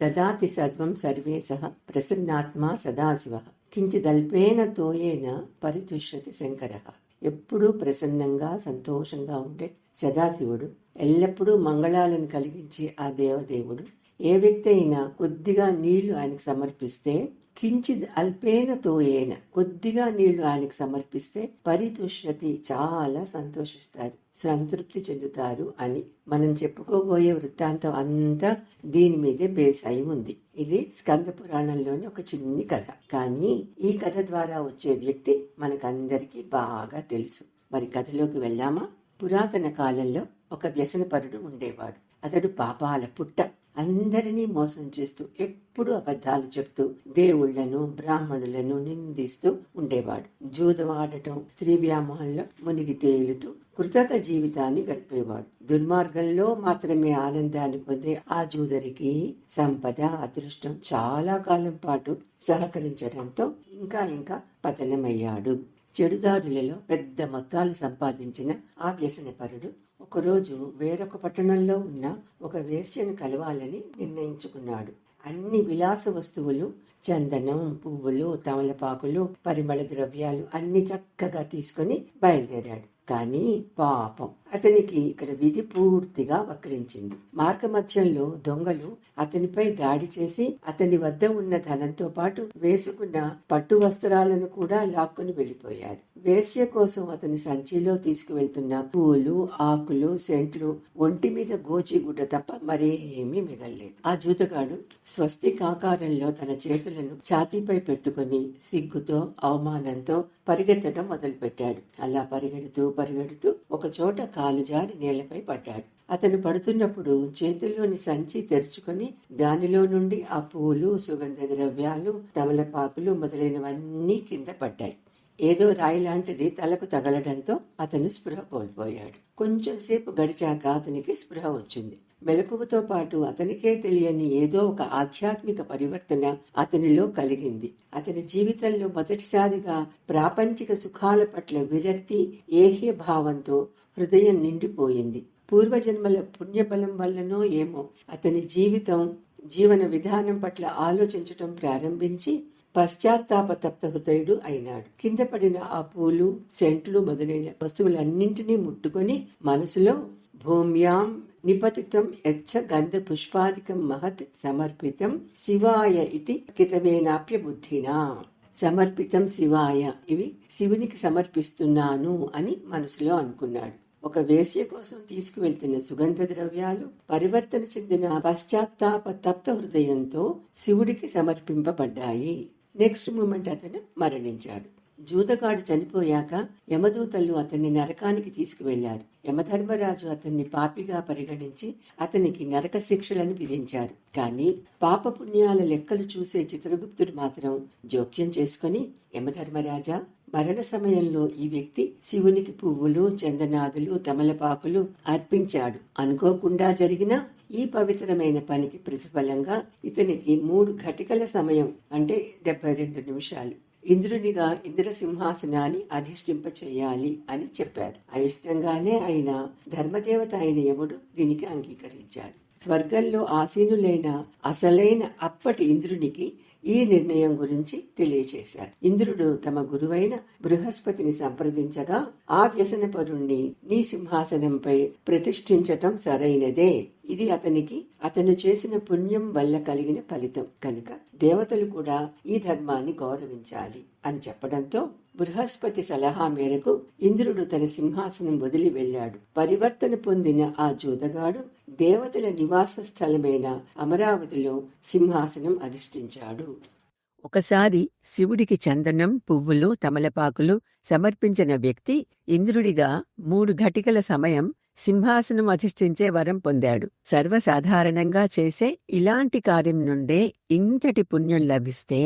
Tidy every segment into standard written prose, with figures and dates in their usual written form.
దదాతి సర్వం సర్వేశః ప్రసన్నాత్మా సదాశివః కించిదల్పేన తోయేన పరితుష్యతి శంకరః. ఎప్పుడూ ప్రసన్నంగా సంతోషంగా ఉండే సదాశివుడు, ఎల్లప్పుడూ మంగళాలను కలిగించే ఆ దేవదేవుడు ఏ వ్యక్తి అయినా కొద్దిగా నీళ్లు ఆయనకు సమర్పిస్తే, కించిద్ అల్పేన తోయేన కొద్దిగా నీళ్లు ఆయనకు సమర్పిస్తే పరితుష్యతి చాలా సంతోషిస్తారు, సంతృప్తి చెందుతారు అని మనం చెప్పుకోబోయే వృత్తాంతం అంతా దీని మీదే బేస్ అయి ఉంది. ఇది స్కంద పురాణంలోని ఒక చిన్ని కథ. కానీ ఈ కథ ద్వారా వచ్చే వ్యక్తి మనకందరికీ బాగా తెలుసు. మరి కథలోకి వెళ్దామా? పురాతన కాలంలో ఒక వ్యసనపరుడు ఉండేవాడు. అతడు పాపాల పుట్ట. అందరినీ మోసం చేస్తూ, ఎప్పుడూ అబద్ధాలు చెప్తూ, దేవుళ్లను బ్రాహ్మణులను నిందిస్తూ ఉండేవాడు. జూదం ఆడటం, స్త్రీ వ్యామోహంలో మునిగి తేలుతూ కృతక జీవితాన్ని గడిపేవాడు. దుర్మార్గంలో మాత్రమే ఆనందాన్ని పొందే ఆ జూదరికి సంపద, అదృష్టం చాలా కాలం పాటు సహకరించడంతో ఇంకా పతనమయ్యాడు. చెడుదారులలో పెద్ద మొత్తాలు సంపాదించిన ఆ వ్యసనపరుడు ఒకరోజు వేరొక పట్టణంలో ఉన్న ఒక వేశ్యను కలవాలని నిర్ణయించుకున్నాడు. అన్ని విలాస వస్తువులు, చందనం, పువ్వులు, తమలపాకులు, పరిమళ ద్రవ్యాలు అన్ని చక్కగా తీసుకుని బయలుదేరాడు. కానీ పాపం అతనికి ఇక్కడ విధి పూర్తిగా వక్రించింది. మార్గమధ్యంలో దొంగలు అతనిపై దాడి చేసి అతని వద్ద ఉన్న ధనంతో పాటు వేసుకున్న పట్టు వస్త్రాలను కూడా లాక్కుని వెళ్లిపోయారు. వేశ్య కోసం అతని సంచిలో తీసుకువెళ్తున్న పూలు, ఆకులు, సెంట్లు, ఒంటి మీద గోచిగుడ్డ తప్ప మరేమీ మిగల్లేదు. ఆ జూతగాడు స్వస్తికాకారంలో తన చేతులను ఛాతీపై పెట్టుకుని సిగ్గుతో, అవమానంతో పరిగెత్తడం మొదలుపెట్టాడు. అలా పరిగెడుతూ ఒక చోట కాలు జారి నేలపై పడ్డాడు. అతను పడుతున్నప్పుడు చేతుల్లోని సంచి తెరుచుకొని దానిలో నుండి ఆ పూలు, సుగంధ ద్రవ్యాలు, తమలపాకులు మొదలైనవన్నీ కింద పడ్డాయి. ఏదో రాయి లాంటిది తలకు తగలడంతో అతను స్పృహ కోల్పోయాడు. కొంచెం సేపు గడిచాక అతనికి స్పృహ వచ్చింది. మెలకువతో పాటు అతనికే తెలియని ఏదో ఒక ఆధ్యాత్మిక పరివర్తన అతనిలో కలిగింది. అతని జీవితంలో మొదటిసారిగా ప్రాపంచిక సుఖాల పట్ల విరక్తి, ఏహ్య భావంతో హృదయం నిండిపోయింది. పూర్వజన్మల పుణ్యబలం వల్లనో ఏమో అతని జీవన విధానం పట్ల ఆలోచించటం ప్రారంభించి పశ్చాత్తాప తప్త హృదయుడు అయినాడు. కింద పడిన ఆ పూలు, సెంట్లు మొదలైన వస్తువులన్నింటినీ ముట్టుకొని మనసులో భూమ్యాం నిపతితం యచ్చ గంధ పుష్పాదికం మహత్ సమర్పితం శివాయ ఇతి కితవేనాప్య బుద్ధినా. సమర్పితం శివాయ, ఇవి శివునికి సమర్పిస్తున్నాను అని మనసులో అనుకున్నాడు. ఒక వేశ్య కోసం తీసుకువెళ్తున్న సుగంధ ద్రవ్యాలు పరివర్తన చెందిన పశ్చాత్తాప తప్త హృదయంతో శివుడికి సమర్పింపబడ్డాయి. నెక్స్ట్ మూమెంట్ అతను మరణించాడు. జూదగాడు చనిపోయాక యమదూతలు అతన్ని నరకానికి తీసుకువెళ్లారు. యమధర్మరాజు అతన్ని పాపిగా పరిగణించి అతనికి నరక శిక్షలను విధించారు. కానీ పాపపుణ్యాల లెక్కలు చూసే చిత్రగుప్తుడు మాత్రం జోక్యం చేసుకుని, యమధర్మరాజా, మరణ సమయంలో ఈ వ్యక్తి శివునికి పువ్వులు, చందనాదులు, తమలపాకులు అర్పించాడు. అనుకోకుండా జరిగిన ఈ పవిత్రమైన పనికి ప్రతిఫలంగా ఇతనికి 3 ఘటికల సమయం, అంటే 72 నిమిషాలు ఇంద్రునిగా ఇంద్రసింహాసనాన్ని అధిష్ఠింప చేయాలి అని చెప్పారు. అయిష్టంగానే ఆయన ధర్మదేవత అయిన యముడు దీనికి అంగీకరించారు. స్వర్గంలో ఆసీనులైన అసలైన అప్పటి ఇంద్రునికి ఈ నిర్ణయం గురించి తెలియచేశారు. ఇంద్రుడు తమ గురువైన బృహస్పతిని సంప్రదించగా, ఆ వ్యసనపరుణ్ణి నీ సింహాసనంపై ప్రతిష్ఠించటం సరైనదే. ఇది అతను చేసిన పుణ్యం వల్ల కలిగిన ఫలితం కనుక దేవతలు కూడా ఈ ధర్మాన్ని గౌరవించాలి అని చెప్పడంతో బృహస్పతి సలహా మేరకు ఇంద్రుడు తన సింహాసనం వదిలి వెళ్ళాడు. పరివర్తన పొందిన ఆ జూదగాడు దేవతల నివాస స్థలమైన అమరావతిలో సింహాసనం అధిష్ఠించాడు. ఒకసారి శివుడికి చందనం, పువ్వులు, తమలపాకులు సమర్పించిన వ్యక్తి ఇంద్రుడిగా 3 ఘటికల సమయం సింహాసనం అధిష్ఠించే వరం పొందాడు. సర్వసాధారణంగా చేసే ఇలాంటి కార్యం నుండే ఇంతటి పుణ్యం లభిస్తే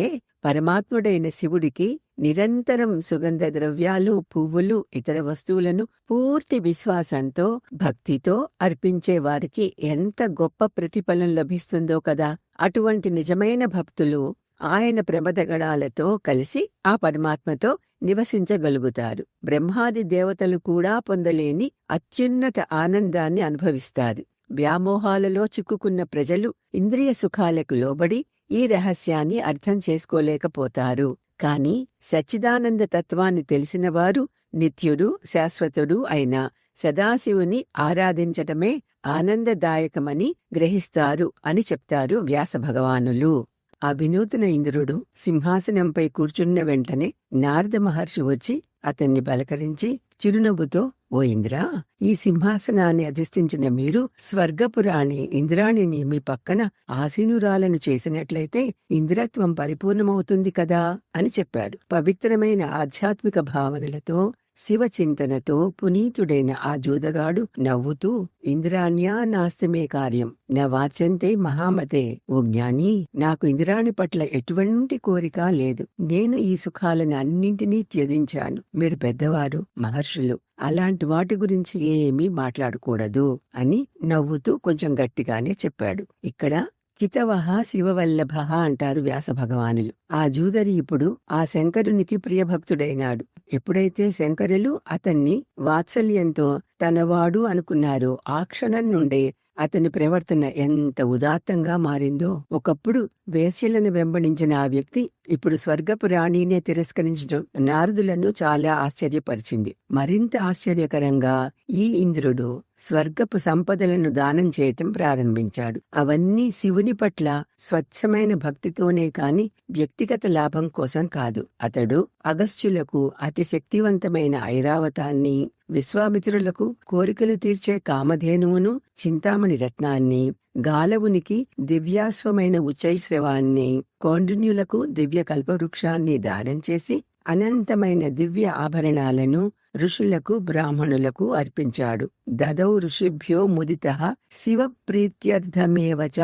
పరమాత్ముడైన శివుడికి నిరంతరం సుగంధ ద్రవ్యాలు, పువ్వులు, ఇతర వస్తువులను పూర్తి విశ్వాసంతో, భక్తితో అర్పించే వారికి ఎంత గొప్ప ప్రతిఫలం లభిస్తుందో కదా. అటువంటి నిజమైన భక్తులు ఆయన ప్రమదగణాలతో కలిసి ఆ పరమాత్మతో నివసించగలుగుతారు. బ్రహ్మాది దేవతలు కూడా పొందలేని అత్యున్నత ఆనందాన్ని అనుభవిస్తారు. వ్యామోహాలలో చిక్కుకున్న ప్రజలు ఇంద్రియ సుఖాలకు లోబడి ఈ రహస్యాన్ని అర్థం చేసుకోలేకపోతారు. కాని సచ్చిదానంద తత్వాన్ని తెలిసినవారు నిత్యుడు శాశ్వతుడు అయిన సదాశివుని ఆరాధించటమే ఆనందదాయకమని గ్రహిస్తారు అని చెప్తారు వ్యాస భగవానులు. ఆ వినూతన ఇంద్రుడు సింహాసనంపై కూర్చున్న వెంటనే నారద మహర్షి వచ్చి అతన్ని పలకరించి చిరునవ్వుతో, ఓ ఇంద్రా, ఈ సింహాసనాన్ని అధిష్ఠించిన మీరు స్వర్గపురాణి ఇంద్రాణిని మీ పక్కన ఆసీనురాలను చేసినట్లయితే ఇంద్రత్వం పరిపూర్ణమవుతుంది కదా అని చెప్పాడు. పవిత్రమైన ఆధ్యాత్మిక భావనలతో శివచింతనతో పునీతుడైన ఆ జూదగాడు నవ్వుతూ, ఇంద్రాణ్యా నాస్తి మే కార్యం నా వాచ్యంతే మహామతే. ఓ జ్ఞాని, నాకు ఇంద్రాణి పట్ల ఎటువంటి కోరిక లేదు. నేను ఈ సుఖాలను అన్నింటినీ త్యజించాను. మీరు పెద్దవారు, మహర్షులు, అలాంటి వాటి గురించి ఏమీ మాట్లాడకూడదు అని నవ్వుతూ కొంచెం గట్టిగానే చెప్పాడు. ఇక్కడ కితవహ శివవల్లభ అంటారు వ్యాస భగవానులు. ఆ జూదరి ఇప్పుడు ఆ శంకరునికి ప్రియభక్తుడైనాడు. ఎప్పుడైతే శంకరులు అతన్ని వాత్సల్యంతో తనవాడు అనుకున్నారో ఆ క్షణం నుండే అతని ప్రవర్తన ఎంత ఉదాత్తంగా మారిందో. ఒకప్పుడు వేశ్యలను వెంబడించిన ఆ వ్యక్తి ఇప్పుడు స్వర్గపు రాణినే తిరస్కరించడం నారదులను చాలా ఆశ్చర్యపరిచింది. మరింత ఆశ్చర్యకరంగా ఈ ఇంద్రుడు స్వర్గపు సంపదలను దానం చేయటం ప్రారంభించాడు. అవన్నీ శివుని పట్ల స్వచ్ఛమైన భక్తితోనే కాని వ్యక్తిగత లాభం కోసం కాదు. అతడు అగస్త్యులకు అతి శక్తివంతమైన ఐరావతాన్ని, విశ్వామిత్రులకు కోరికలు తీర్చే కామధేనువును, చింతామణి రత్నాన్ని, గాలవునికి దివ్యాశ్వమైన ఉచ్చైశ్రవాన్ని, కౌండిన్యులకు దివ్య కల్పవృక్షాన్ని దానం చేసి అనంతమైన దివ్య ఆభరణాలను ఋషులకు బ్రాహ్మణులకు అర్పించాడు. దదౌ ఋషిభ్యో ముదితః శివ ప్రీత్యర్థమేవచ.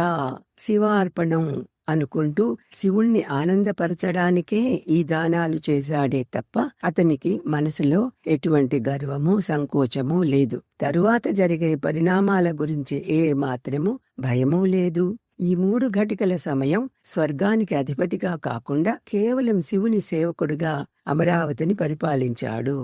శివార్పణం అనుకుంటూ శివుణ్ణి ఆనందపరచడానికే ఈ దానాలు చేశాడే తప్ప అతనికి మనసులో ఎటువంటి గర్వము, సంకోచము లేదు. తరువాత జరిగే పరిణామాల గురించి ఏ మాత్రము భయమూ లేదు. ఈ 3 ఘటికల సమయం స్వర్గానికి అధిపతిగా కాకుండా కేవలం శివుని సేవకుడుగా అమరావతిని పరిపాలించాడు.